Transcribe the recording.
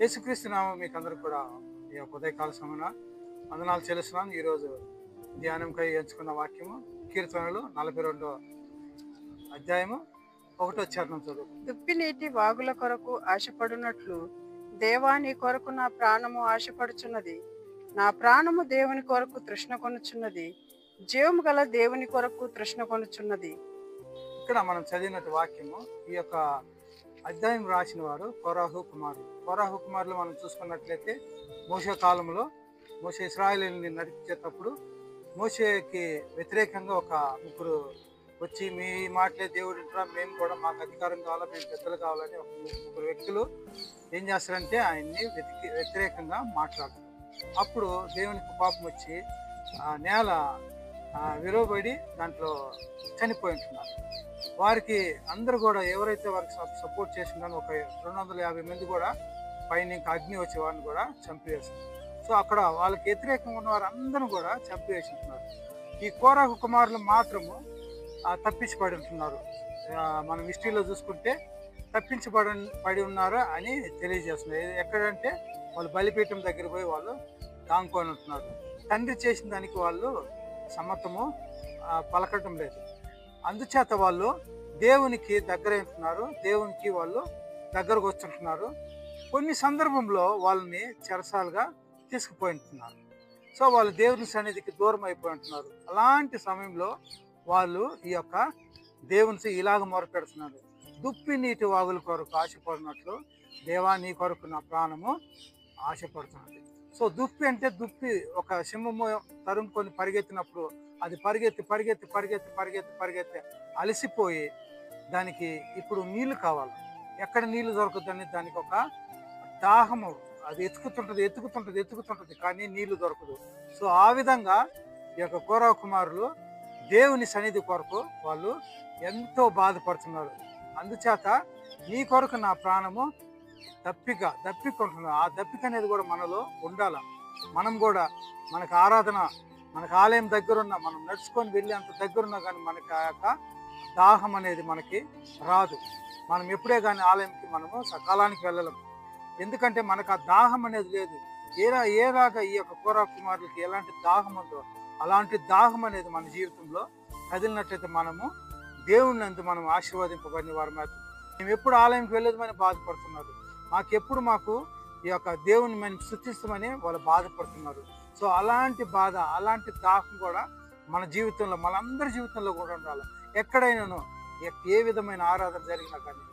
యేసుక్రీస్తు నామం మీకు అందరికి కూడా ఈ యొక్క ఉదయకాల సమయన వందనాలు చెల్లిస్తున్నాను. ఈరోజు ధ్యానంకై ఎంచుకున్న వాక్యము కీర్తనలు 42వ అధ్యాయము 1వ చరణం చదువు. దుప్పినీటి వాగుల కొరకు ఆశపడునట్లు దేవా నీ కొరకు నా ప్రాణము ఆశపడుచున్నది. నా ప్రాణము దేవుని కొరకు తృష్ణ కొనుచున్నది, జీవము గల దేవుని కొరకు తృష్ణ కొనుచున్నది. ఇక్కడ మనం చదివినట్టు వాక్యము ఈ యొక్క అధ్యాయం రాసిన వారు కోరాహు కుమారులు. కోరాహు కుమారులు మనం చూసుకున్నట్లయితే మోషే కాలంలో మోషే ఇశ్రాయేలుని నడిపించేటప్పుడు మోషేకి వ్యతిరేకంగా ఒక ముగ్గురు వచ్చి మీ మాటలే దేవుడు వింటున్నా, మేము కూడా మాకు అధికారం కావాలా, మేము పెద్దలు కావాలని ఒక ముగ్గురు వ్యక్తులు ఏం చేస్తారంటే ఆయన్ని వ్యతిరేకంగా మాట్లాడతారు. అప్పుడు దేవునికి కోపం వచ్చి ఆ నేల విలువబడి దాంట్లో చనిపోయి ఉంటున్నారు. వారికి అందరూ కూడా ఎవరైతే వారికి సపోర్ట్ చేసిందో ఒక 250 మంది కూడా పైన ఇంకా అగ్ని వచ్చే వారిని కూడా చంపివేశారు. సో అక్కడ వాళ్ళకి వ్యతిరేకంగా ఉన్న వారు అందరూ కూడా చంపివేసి ఉంటున్నారు. ఈ కోరాహు కుమారులు మాత్రము తప్పించబడి ఉంటున్నారు. మనం హిస్టరీలో చూసుకుంటే పడి ఉన్నారు అని తెలియజేస్తున్నారు. ఎక్కడంటే వాళ్ళు బలిపీఠం దగ్గర పోయి వాళ్ళు దాంకొని ఉంటున్నారు. తండ్రి చేసిన దానికి వాళ్ళు సమ్మతము పలకటం లేదు. అందుచేత వాళ్ళు దేవునికి దగ్గర ఉంటున్నారు, దేవునికి వాళ్ళు దగ్గరకు వస్తుంటున్నారు. కొన్ని సందర్భంలో వాళ్ళని చెరసాలుగా తీసుకుపోయి ఉంటున్నారు. సో వాళ్ళు దేవుని సన్నిధికి దూరం అయిపోయి ఉంటున్నారు. అలాంటి సమయంలో వాళ్ళు ఈ యొక్క దేవునికి ఇలాగ మొరపెడుతున్నారు. దుప్పి నీటి వాగుల కొరకు ఆశపడినట్లు దేవా నీ కొరకు నా ప్రాణము ఆశపడుతున్నది. సో దుప్పి అంటే దుప్పి ఒక సింహము తరుముకొని పరిగెత్తినప్పుడు అది పరిగెత్తి పరిగెత్తి పరిగెత్తి పరిగెత్తి పరిగెత్తి అలసిపోయి దానికి ఇప్పుడు నీళ్లు కావాలి. ఎక్కడ నీళ్లు దొరకదని దానికి ఒక దాహము, అది ఎత్తుకుతుంటది కానీ నీళ్లు దొరకదు. సో ఆ విధంగా ఈ యొక్క కోరాహు కుమారులు దేవుని సన్నిధి కొరకు వాళ్ళు ఎంతో బాధపడుతున్నారు. అందుచేత నీ కొరకు నా ప్రాణము దప్పికొంటున్నారు. ఆ దప్పిక అనేది కూడా మనలో ఉండాల. మనం కూడా మనకు ఆరాధన, మనకు ఆలయం దగ్గరున్న, మనం నడుచుకొని వెళ్ళి అంత దగ్గరున్నా కానీ మనకి ఆ యొక్క దాహం అనేది మనకి రాదు. మనం ఎప్పుడే కానీ ఆలయంకి మనము సకాలానికి వెళ్ళలేం. ఎందుకంటే మనకు ఆ దాహం అనేది లేదు. ఏలాగా ఈ యొక్క కోరాహు కుమారులకి ఎలాంటి దాహం ఉందో అలాంటి దాహం అనేది మన జీవితంలో కదిలినట్లయితే మనము దేవుని నందు మనం ఆశీర్వదింపబడిన వారు మాత్రం. మేము ఎప్పుడు ఆలయంకి వెళ్ళేదని బాధపడుతున్నారు. మాకు ఈ యొక్క దేవుని మనం స్తుతిస్తామని వాళ్ళు బాధపడుతున్నారు. సో అలాంటి బాధ, అలాంటి దాహం కూడా మన జీవితంలో, మనందరి జీవితంలో కూడా ఉండాలి. ఎక్కడైనాను ఏ విధమైన ఆరాధన జరిగినా కానీ